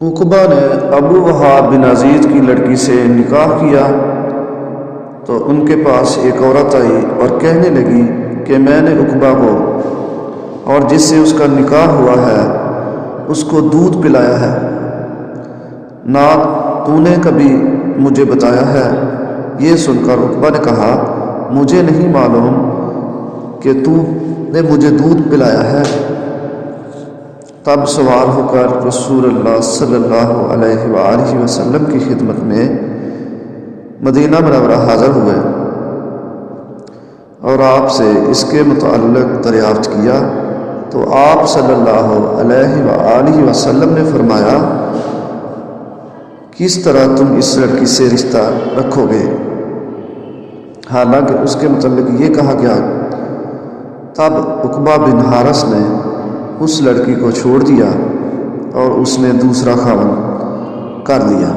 عقبہ نے ابو وہاب بن عزیز کی لڑکی سے نکاح کیا تو ان کے پاس ایک عورت آئی اور کہنے لگی کہ میں نے عقبہ کو اور جس سے اس کا نکاح ہوا ہے اس کو دودھ پلایا ہے، نہ تو نے کبھی مجھے بتایا ہے۔ یہ سن کر عقبہ نے کہا مجھے نہیں معلوم کہ تو نے مجھے دودھ پلایا ہے۔ تب سوار ہو کر رسول اللہ صلی اللہ علیہ وآلہ وسلم کی خدمت میں مدینہ منورہ حاضر ہوئے اور آپ سے اس کے متعلق دریافت کیا تو آپ صلی اللہ علیہ وآلہ وسلم نے فرمایا کس طرح تم اس لڑکی سے رشتہ رکھو گے، حالانکہ اس کے متعلق یہ کہا گیا۔ تب عقبہ بن حارث نے اس لڑکی کو چھوڑ دیا اور اس نے دوسرا خاوند کر لیا۔